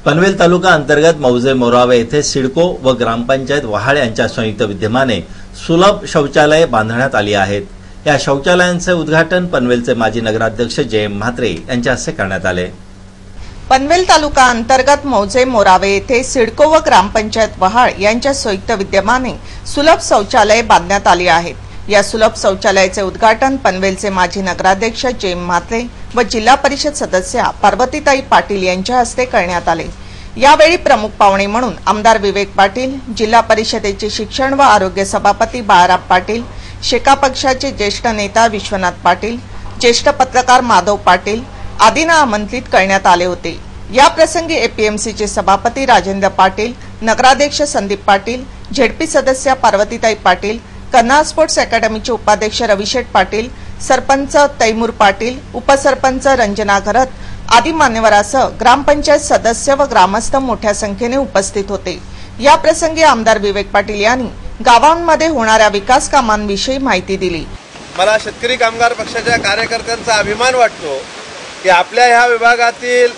पनवेल तालुका अंतर्गत मौजे मोरावे येथे सिडको व ग्रामपंचायत वहाळ यांच्या संयुक्त विद्यमाने सुलभ शौचालये बांधण्यात आली आहेत। या शौचालयांचे उद्घाटन पनवेलचे माजी नगराध्यक्ष जयम म्हात्रे यांच्या हस्ते करण्यात आले। पनवेल तालुका अंतर्गत मौजे मोरावे येथे सिडको व ग्रामपंचायत वहाळ यांच्या संयुक्त विद्यमाने सुलभ शौचालये बांधण्यात आली आहेत। या सुलभ शौचालयाचे उद्घाटन पनवेलचे माजी नगराध्यक्ष जयम म्हात्रे व जिल्हा परिषद सदस्या पार्वतीताई पाटील यांच्या हस्ते करण्यात आले। यावेळी प्रमुख पाहुणे म्हणून आमदार विवेक पाटील, जिल्हा परिषदेचे शिक्षण व आरोग्य सभापती बाळाराम पाटील, शेका पक्षाचे ज्येष्ठ नेता विश्वनाथ पाटील, ज्येष्ठ पत्रकार माधव पाटील आदींना आमंत्रित करण्यात आले होते। या प्रसंगी एपीएमसीचे सभापती राजेंद्र पाटील, नगराध्यक्ष संदीप पाटील, झेडपी सदस्या पार्वतीताई पाटील, कन्हा स्पोर्ट्स अकॅडमीचे उपाध्यक्ष रविशेठ पाटील, सरपंच तैमूर पाटील, उपसरपंच रंजना घरत आदी मान्यवरांसह ग्रामपंचायत सदस्य व ग्रामस्थ मोठ्या संख्येने उपस्थित होते। या प्रसंगी आमदार विवेक पाटील यांनी गावांमध्ये होणाऱ्या विकास कामांविषयी माहिती दिली। मला शेतकरी कामगार पक्षाच्या कार्यकर्त्यांचा अभिमान वाटतो की आपल्या ह्या विभागातील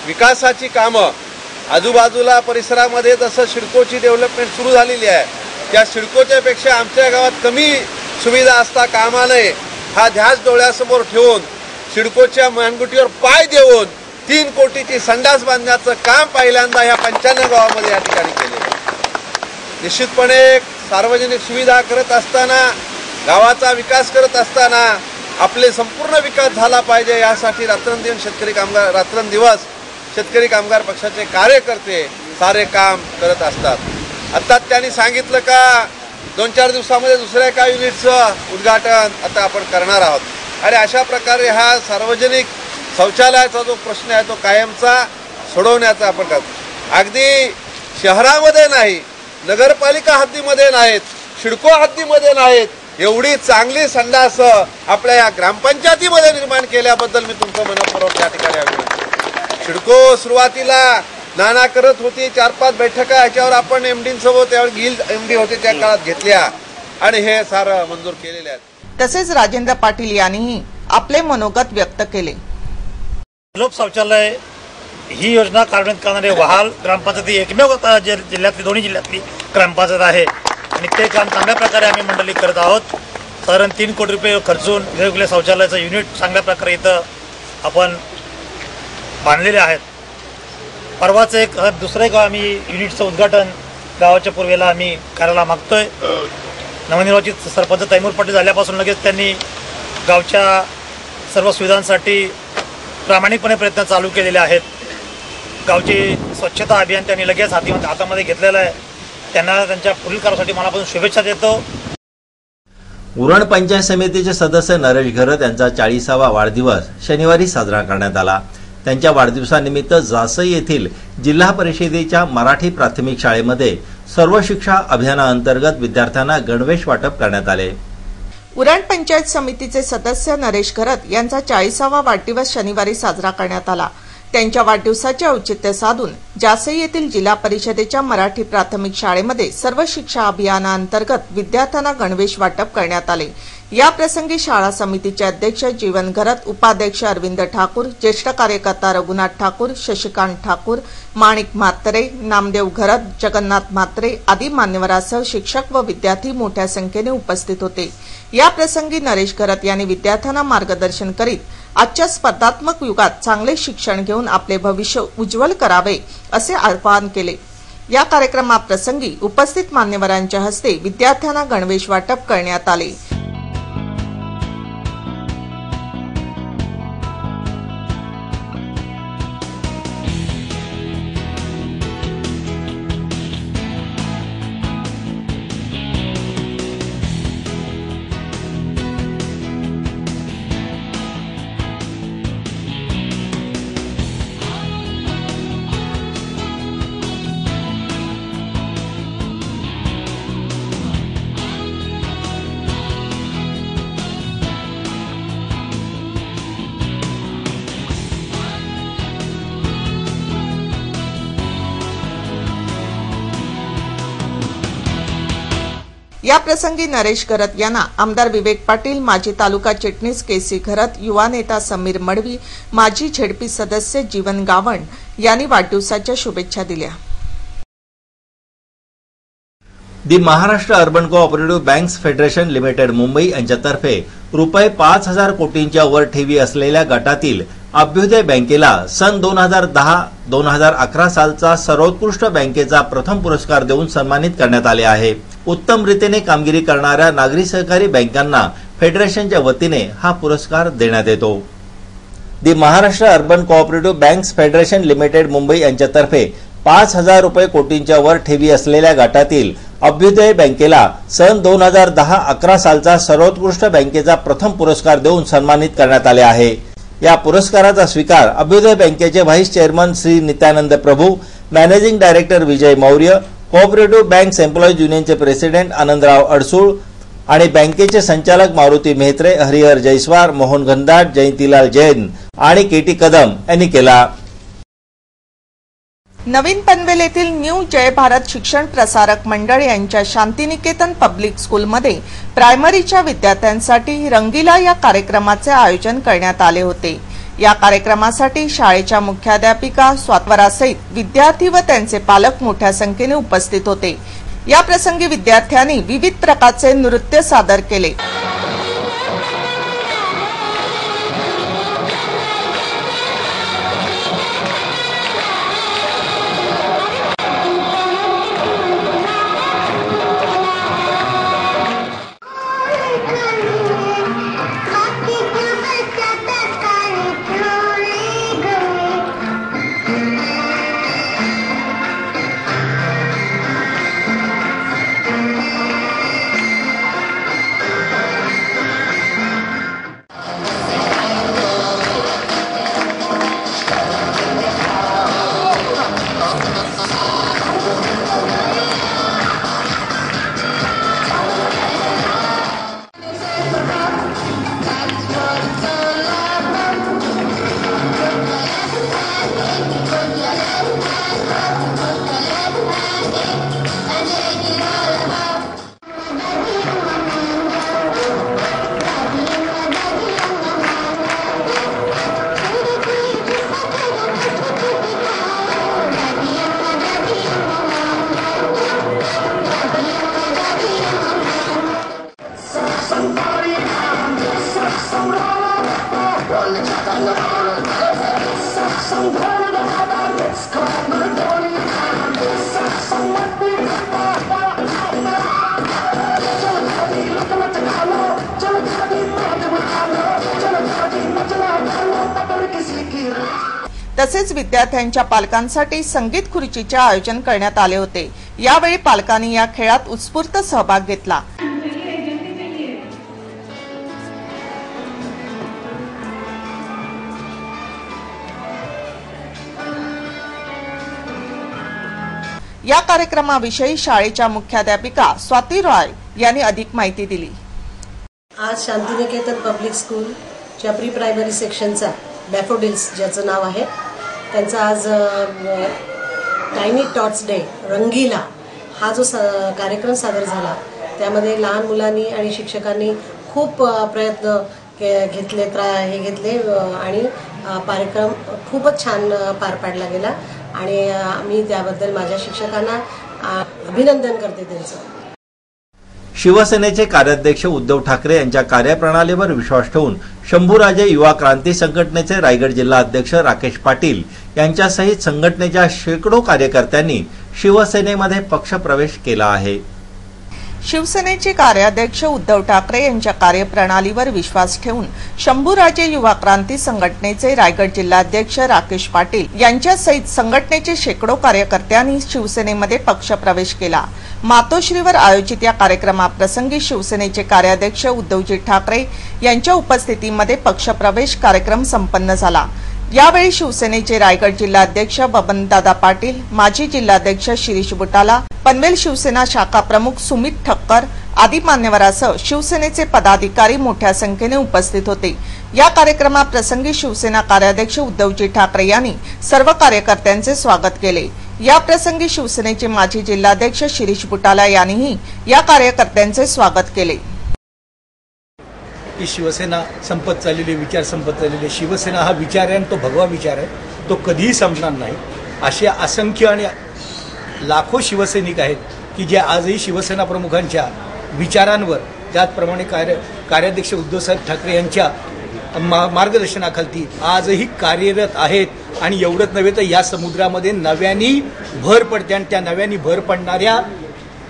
विकासाची कामं आजूबाजूला परिसरामध्ये जसं सिडकोची डेव्हलपमेंट सुरू झालेली आहे त्या सिडकोच्या पेक्षा आमच्या गावात कमी सुविधा असता कामा नये हा ध्यास डोळ्यासमोर ठेवून सिडकोच्या मानगुटीवर पाय देऊन 3 कोटीची संडास बांधण्याचं काम पहिल्यांदा ह्या 95 गावामध्ये या ठिकाणी केले। निश्चितपणे सार्वजनिक सुविधा करत असताना गावाचा विकास करत असताना आपले संपूर्ण विकास झाला पाहिजे यासाठी रात्रंदिवस शेतकरी कामगार पक्षाचे कार्यकर्ते सारे काम करत असतात। आता त्यांनी सांगितलं का 2-4 दिवसामध्ये दुसऱ्या एका युनिटचं उद्घाटन आता आपण करणार आहोत आणि अशा प्रकारे हा सार्वजनिक शौचालयाचा जो प्रश्न आहे तो कायमचा सोडवण्याचा आपण करतो। अगदी शहरामध्ये नाही, नगरपालिका हद्दीमध्ये नाहीत, सिडको हद्दीमध्ये नाहीत, एवढी चांगली संडास आपल्या या ग्रामपंचायतीमध्ये निर्माण केल्याबद्दल मी तुमचं मनपूर्वक या ठिकाणी अभिनंदन करतो। सिडको सुरुवातीला नाना करत होती, 4-5 बैठका याच्यावर आपण एमडींसोबत त्यावर गिल एमडी होते त्या काळात घेतल्या आणि हे सारं मंजूर केलेले आहेत। तसेच राजेंद्र पाटील यांनीही आपले मनोगत व्यक्त केले। सुलभ शौचालय ही योजना कार्यान्वित करणारे वहाल ग्रामपंचायत एकमेव जिल्ह्यातली दोन्ही जिल्ह्यातली ग्रामपंचायत आहे आणि ते काम चांगल्या प्रकारे आम्ही मंडळी करत आहोत। साधारण 3 कोटी रुपये खर्चून वेगवेगळ्या शौचालयाचं युनिट चांगल्या प्रकारे इथं आपण बांधलेले आहेत। परवाच दुसरं एक आम्ही युनिटचं उद्घाटन गावाच्या पूर्वेला आम्ही करायला मागतोय। नवनिर्वाचित सरपंच तैमूर पाटील झाल्यापासून लगेच त्यांनी गावच्या सर्व सुविधांसाठी प्रामाणिकपणे प्रयत्न चालू केलेले आहेत। गावची स्वच्छता अभियान त्यांनी लगेच हातामध्ये घेतलेलं आहे। त्यांना त्यांच्या पुढील कार्यासाठी मनापासून शुभेच्छा देतो। उरण पंचायत समितीचे सदस्य नरेश घरत यांचा 40वा वाढदिवस शनिवारी साजरा करण्यात आला। त्यांच्या वाढदिवसानिमित्त जासई येथील जिल्हा परिषदेच्या मराठी प्राथमिक शाळेमध्ये सर्व शिक्षा अभियानाअंतर्गत विद्यार्थ्यांना गणवेश वाटप करण्यात आले। उरण पंचायत समितीचे सदस्य नरेश घरत यांचा 40वा वाढदिवस शनिवारी साजरा करण्यात आला। त्यांच्या वाढदिवसाचे औचित्य साधून जासई येथील जिल्हा परिषदेच्या मराठी प्राथमिक शाळेमध्ये सर्व शिक्षा अभियानाअंतर्गत विद्यार्थ्यांना गणवेश वाटप करण्यात आले। या प्रसंगी शाळा समितीचे अध्यक्ष जीवन घरत, उपाध्यक्ष अरविंद ठाकूर, ज्येष्ठ कार्यकर्ता रघुनाथ ठाकूर, शशिकांत ठाकूर, माणिक म्हात्रे, नामदेव घरत, जगन्नाथ म्हात्रे आदी मान्यवरांसह शिक्षक व विद्यार्थी मोठ्या संख्येने उपस्थित होते। या प्रसंगी नरेश घरत यांनी विद्यार्थ्यांना मार्गदर्शन करीत आजच्या स्पर्धात्मक युगात चांगले शिक्षण घेऊन आपले भविष्य उज्ज्वल करावे असे आवाहन केले। या कार्यक्रमाप्रसंगी उपस्थित मान्यवरांच्या हस्ते विद्यार्थ्यांना गणवेश वाटप करण्यात आले। या प्रसंगी नरेश घरत यांना आमदार विवेक पाटील, माजी तालुका चिटणीस केसी घरत, युवा नेता समीर मडवी, माजी झेडपी सदस्य जीवन गावण यांनी वाढदिवसाच्या शुभेच्छा दिल्या। The Maharashtra urban cooperative banks federation limited Mumbai यांच्यातर्फे रुपये 5,000 कोटींच्या वर ठेवी असलेल्या गटातील अभ्युदय बँकेला सन 2010-2011 सालचा सर्वोत्कृष्ट बँकेचा प्रथम पुरस्कार देऊन सन्मानित करण्यात आले आहे। उत्तम रीतीने कामगिरी करणाऱ्या नागरी सहकारी बँकांना फेडरेशनच्या वतीने हा पुरस्कार देण्यात येतो। The Maharashtra urban cooperative banks federation limited Mumbai यांच्यातर्फे 5,000 कोटींच्या वर ठेवी असलेल्या गटातील अभ्युदय बँकेला सन 2010-11 सालचा सर्वोत्कृष्ट बँकेचा प्रथम पुरस्कार देऊन सन्मानित करण्यात आले आहे। या पुरस्काराचा स्वीकार अभ्युदय बँकेचे व्हाईस चेअरमन श्री नित्यानंद प्रभू, managing director Vijay Maurya, cooperative banks employees युनियनचे प्रेसिडेंट आनंदराव अडसूळ आणि बँकेचे संचालक मारुती मेहत्रे, हरिहर जयस्वार, मोहन घनदाट, जयंतीलाल जैन आणि केटी कदम यांनी केला। नवीन पनवेल येथील न्यू जय भारत शिक्षण प्रसारक मंडळ यांच्या शांतिनिकेतन पब्लिक स्कूलमध्ये प्रायमरीच्या विद्यार्थ्यांसाठी रंगीला या कार्यक्रमाचे आयोजन करण्यात आले होते। या कार्यक्रमासाठी शाळेच्या मुख्याध्यापिका स्वात्वरासहित विद्यार्थी व त्यांचे पालक मोठ्या संख्येने उपस्थित होते। या प्रसंगी विद्यार्थ्यांनी विविध प्रकारचे नृत्य सादर केले। तसेच विद्यार्थ्यांच्या पालकांसाठी संगीत खुर्चीचे आयोजन करण्यात आले होते। यावेळी पालकांनी या खेळात उत्स्फूर्त सहभाग घेतला। या कार्यक्रमाविषयी शाळेच्या मुख्याध्यापिका स्वाती रॉय यांनी अधिक माहिती दिली। आज शांतिनिकेतन पब्लिक स्कूल च्या प्री प्रायमरी सेक्शनचा डॅफोडिल्स ज्याचं नाव आहे त्यांचा आज टायनी टॉट्स डे रंगीला हा जो कार्यक्रम सादर झाला त्यामध्ये लहान मुलांनी आणि शिक्षकांनी खूप प्रयत्न घेतले आणि कार्यक्रम खूपच छान पार पाडला गेला आणि मी त्याबद्दल माझ्या शिक्षकांना अभिनंदन करते त्यांचं। शिवसेनेचे कार्याध्यक्ष उद्धव ठाकरे यांच्या कार्यप्रणालीवर विश्वास ठेवून शंभूराजे युवा क्रांती संघटनेचे रायगड जिल्हा अध्यक्ष राकेश पाटील यांच्यासहित संघटनेच्या शेकडो कार्यकर्त्यांनी शिवसेनेमध्ये पक्षप्रवेश केला आहे। शिवसेनेचे कार्याध्यक्ष उद्धव ठाकरे यांच्या कार्यप्रणालीवर विश्वास ठेवून शंभूराजे युवा क्रांती संघटनेचे रायगड जिल्हाध्यक्ष राकेश पाटील यांच्यासहित संघटनेचे शेकडो कार्यकर्त्यांनी शिवसेनेमध्ये पक्षप्रवेश केला। मातोश्रीवर आयोजित या कार्यक्रमाप्रसंगी शिवसेनेचे कार्याध्यक्ष उद्धवजी ठाकरे यांच्या उपस्थितीमध्ये पक्षप्रवेश कार्यक्रम संपन्न झाला। यावेळी शिवसेनेचे रायगड जिल्हाध्यक्ष बबनदादा पाटील, माजी जिल्हाध्यक्ष शिरीष बुटाला, पनवेल शिवसेना शाखा प्रमुख सुमित ठक्कर आदी मान्यवरांसह शिवसेनेचे पदाधिकारी मोठ्या संख्येने उपस्थित होते। या कार्यक्रमाप्रसंगी शिवसेना कार्याध्यक्ष उद्धवजी ठाकरे यांनी सर्व कार्यकर्त्यांचे स्वागत केले। या प्रसंगी शिवसेनेचे माजी जिल्हाध्यक्ष शिरीष बुटाला यांनीही या कार्यकर्त्यांचे स्वागत केले। की शिवसेना संपत चाललेली, विचार संपत चाललेले, शिवसेना हा विचार आहे आणि तो भगवा विचार आहे, तो कधीही संपणार नाही। असे असंख्य आणि लाखो शिवसैनिक आहेत की जे आजही शिवसेना प्रमुखांच्या विचारांवर, त्याचप्रमाणे कार्याध्यक्ष उद्धवसाहेब ठाकरे यांच्या मार्गदर्शनाखाली आजही कार्यरत आहेत। आणि एवढंच नव्हे तर या समुद्रामध्ये नव्याने भर पडते आणि त्या नव्याने भर पडणाऱ्या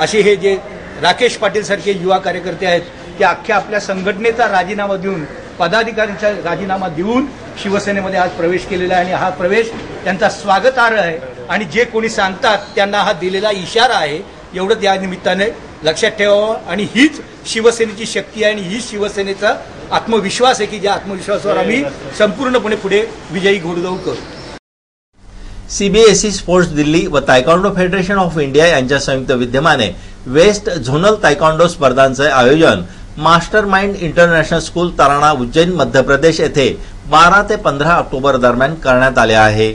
असे हे जे राकेश पाटील सारखे युवा कार्यकर्ते आहेत ते अख्ख्या आपल्या संघटनेचा राजीनामा देऊन, पदाधिकाऱ्यांचा राजीनामा देऊन शिवसेनेमध्ये आज प्रवेश केलेला आहे आणि हा प्रवेश त्यांचा स्वागतार्ह आहे। आणि जे कोणी सांगतात त्यांना हा दिलेला इशारा आहे, एवढंच या निमित्ताने लक्षात ठेवावं। आणि हीच शिवसेनेची शक्ती आहे आणि हीच शिवसेनेचा आत्मविश्वास आहे की ज्या आत्मविश्वासावर आम्ही संपूर्णपणे पुढे विजयी घोडदौड करू। सीबीएसई स्पोर्ट्स दिल्ली व तायक्वांडो फेडरेशन ऑफ इंडिया यांच्या संयुक्त विद्यमाने वेस्ट झोनल तायक्वांडो स्पर्धांचे आयोजन master mind international school Tarana Ujjain Madhya Pradesh येथे 12 ते 15 ऑक्टोबर दरम्यान करण्यात आले आहे।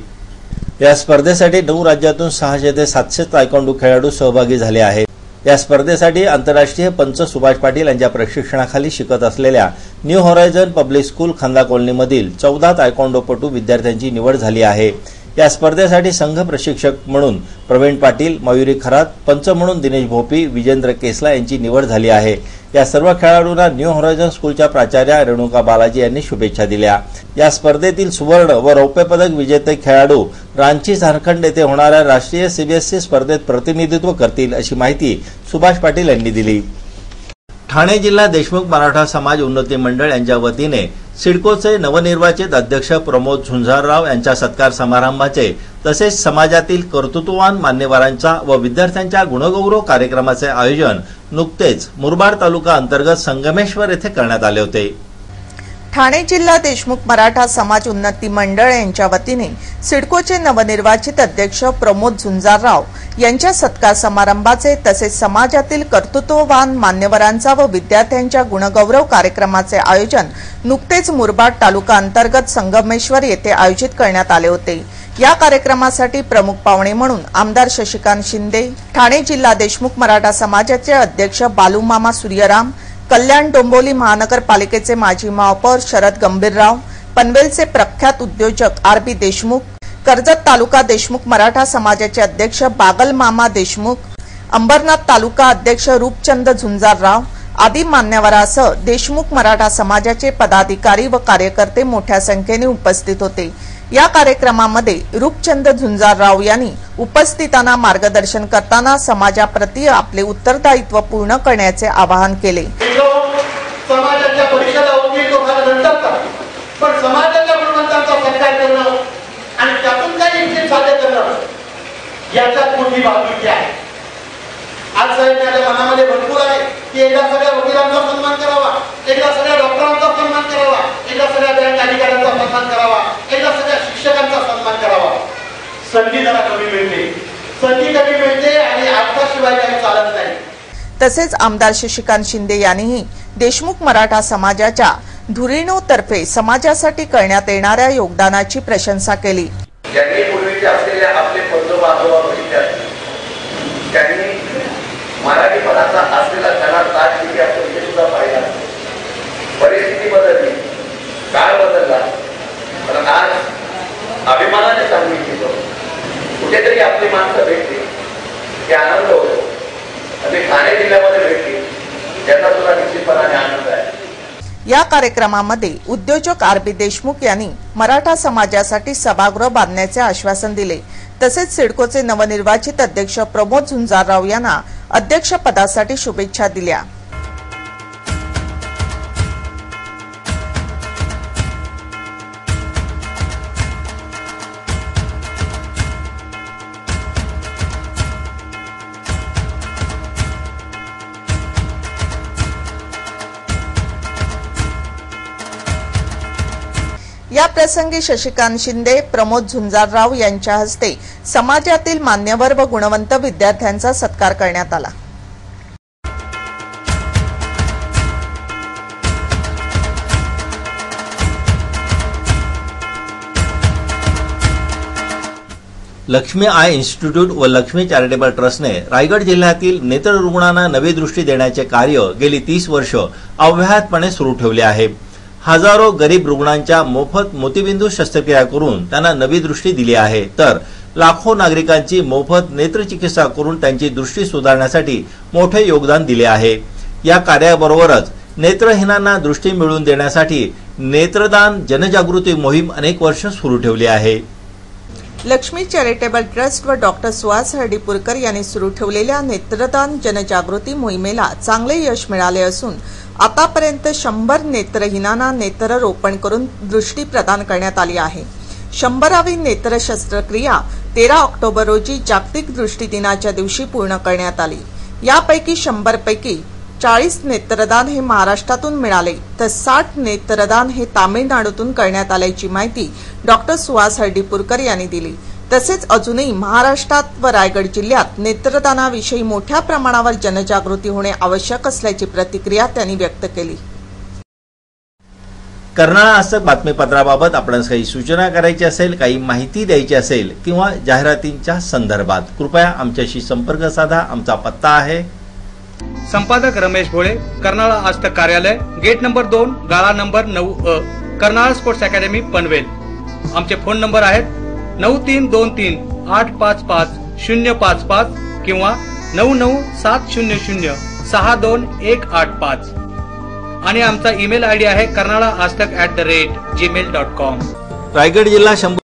या स्पर्धेसाठी 9 राज्यातून 600 ते 700 तायक्वांडो खेळाडू सहभागी झाले आहेत। या स्पर्धेसाठी आंतरराष्ट्रीय पंच सुभाष पाटील यांच्या प्रशिक्षणाखाली शिकत असलेल्या न्यू होरायझन पब्लिक स्कूल खंदा कॉलनीमधील 14 तायक्वांडोपटू विद्यार्थ्यांची निवड झाली आहे। या स्पर्धेसाठी संघ प्रशिक्षक म्हणून प्रवीण पाटील, मयुरी खरात, पंच म्हणून दिनेश भोपी, विजेंद्र केसला यांची निवड झाली आहे। या सर्व खेळाडूंना न्यू होरायझन स्कूलच्या प्राचार्या रेणुका बालाजी यांनी शुभेच्छा दिल्या। या स्पर्धेतील सुवर्ण व रौप्य पदक विजेते खेळाडू रांची, झारखंड येथे होणाऱ्या राष्ट्रीय सीबीएसई स्पर्धेत प्रतिनिधित्व करतील अशी माहिती सुभाष पाटील यांनी दिली। ठाणे जिल्हा देशमुख मराठा समाज उन्नती मंडळ यांच्या वतीने सिडकोचे नवनिर्वाचित अध्यक्ष प्रमोद झुंजारराव यांच्या सत्कार समारंभाचे तसेच समाजातील कर्तृत्ववान मान्यवरांचा व विद्यार्थ्यांच्या गुणगौरव कार्यक्रमाचे आयोजन नुकतेच मुरबाड तालुका अंतर्गत संगमेश्वर येथे करण्यात आले होते। ठाणे जिल्हा देशमुख मराठा समाज उन्नती मंडळ यांच्या वतीने सिडकोचे नवनिर्वाचित अध्यक्ष प्रमोद झुंजारराव यांच्या सत्कार समारंभाचे तसेच समाजातील कर्तृत्ववान मान्यवरांचा व विद्यार्थ्यांच्या गुणगौरव कार्यक्रमाचे आयोजन नुकतेच मुरबाड तालुका अंतर्गत संगमेश्वर येथे आयोजित करण्यात आले होते। या कार्यक्रमासाठी प्रमुख पाहुणे म्हणून आमदार शशिकांत शिंदे, ठाणे जिल्हा देशमुख मराठा समाजाचे अध्यक्ष बालूमामा सूर्यराम, कल्याण डोंबिवली महानगरपालिकेचे माजी महापौर शरद गंभीरराव, पनवेलचे प्रख्यात उद्योजक आर.बी. देशमुख, कर्जत तालुका देशमुख मराठा समाजाचे अध्यक्ष बागल मामा देशमुख, अंबरनाथ तालुका अध्यक्ष रूपचंद झुंजारराव आदी मान्यवरांसह देशमुख मराठा समाजाचे पदाधिकारी व कार्यकर्ते मोठ्या संख्येने उपस्थित होते। या कार्यक्रमामध्ये रूपचंद झुंजारराव यांनी उपस्थितांना मार्गदर्शन करताना समाजाप्रती आपले उत्तरदायित्व पूर्ण करण्याचे आवाहन केले। समाजाच्या परिषदा होती तो नंतर पण समाजाच्या गुणवंतांचा सत्कार करणं आणि त्यातून काही इच्छित साध्य करणं याच्यात मोठी बाबी आहे। आज साहेब माझ्या मनामध्ये भरपूर आहे की एकदा सगळ्या वकिलांचा सन्मान करावा, एकदा सगळ्या डॉक्टरांचा सन्मान करावा, एकदा सगळ्या बँक अधिकाऱ्यांचा सन्मान करावा, एकदा सगळ्या शिक्षकांचा सन्मान करावा। संधी जरा कमी मिळते आणि अर्थाशिवाय काही चालत नाही। तसेच आमदार शशिकांत शिंदे यांनीही देशमुख मराठा समाजाच्या धुरीणो तर्फे समाजासाठी करण्यात येणाऱ्या योगदानाची प्रशंसा केली। ज्यांनी पूर्वीचे असलेल्या आपले पंतोबांधवा बघितले, त्यांनी मराठीपणाचा असलेला खरा ताज किती असतो हे सुद्धा पाहिला। परिस्थिती बदलली, काळ बदलला, पण आज अभिमानाने सांगू इच्छितो कुठेतरी आपली माणसं भेटली ते आनंद होतो आणि ठाणे जिल्ह्यामध्ये भेटली त्याचा सुद्धा निश्चितपणाने आनंद आहे। या कार्यक्रमामध्ये उद्योजक आर.बी. देशमुख यांनी मराठा समाजासाठी सभागृह बांधण्याचे आश्वासन दिले। तसेच सिडकोचे नवनिर्वाचित अध्यक्ष प्रमोद झुंजारराव यांना अध्यक्षपदासाठी शुभेच्छा दिल्या। या प्रसंगी शशिकांत शिंदे, प्रमोद झुंजारराव यांच्या हस्ते समाजातील मान्यवर व गुणवंत विद्यार्थ्यांचा सत्कार करण्यात आला। लक्ष्मी आय इन्स्टिट्यूट व लक्ष्मी चॅरिटेबल ट्रस्टने रायगड जिल्ह्यातील नेत्र रुग्णांना नवी दृष्टी देण्याचे कार्य गेली 30 वर्ष अव्याहतपणे सुरू ठेवले आहे. हजारो गरीब रुग्णांच्या मोफत मोतीबिंदू शस्त्रक्रिया करून त्यांना नवी दृष्टी दिली आहे, तर लाखो नागरिकांची मोफत नेत्र चिकित्सा करून त्यांची दृष्टी सुधारण्यासाठी मोठे योगदान दिले आहे. या कार्याबरोबरच नेत्रहीनांना दृष्टी मिळवून देण्यासाठी नेत्रदान जनजागृती मोहीम अनेक वर्ष सुरू ठेवली आहे. लक्ष्मी चॅरिटेबल ट्रस्ट व डॉक्टर सुहास हर्डीपुरकर यांनी सुरू ठेवलेल्या नेत्रदान जनजागृती मोहिमेला चांगले यश मिळाले असून आतापर्यंत 100 नेत्रहीनांना नेत्ररोपण करून दृष्टी प्रदान करण्यात आली आहे. 100वी नेत्र शस्त्रक्रिया 13 ऑक्टोबर रोजी जागतिक दृष्टी दिनाच्या दिवशी पूर्ण करण्यात आली. यापैकी 100 पैकी 40 नेत्रदान हे महाराष्ट्रातून मिळाले, तर 60 नेत्रदान हे तामिळनाडूतून करण्यात आल्याची माहिती डॉक्टर सुहास हर्डीपुरकर यांनी दिली. तसेच अजूनही महाराष्ट्रात व रायगड जिल्ह्यात नेत्रदानाविषयी मोठ्या प्रमाणावर जनजागृती होणे आवश्यक असल्याची प्रतिक्रिया त्यांनी व्यक्त केली. कर्नाळा आजतक बातमीपत्राबाबत आपणास काही सूचना करायची असेल, काही माहिती द्यायची असेल किंवा जाहिरातींच्या संदर्भात कृपया आमच्याशी संपर्क साधा. आमचा पत्ता आहे संपादक रमेश भोळे, कर्नाळा आजतक कार्यालय, गेट नंबर 2, गाळा number 9A, Karnala sports academy Panvel. आमचे फोन नंबर आहेत 9323855055 किंवा 9970062185 आणि आमचा ईमेल आयडी आहे karnalaaztak@gmail.com. रायगड जिल्हा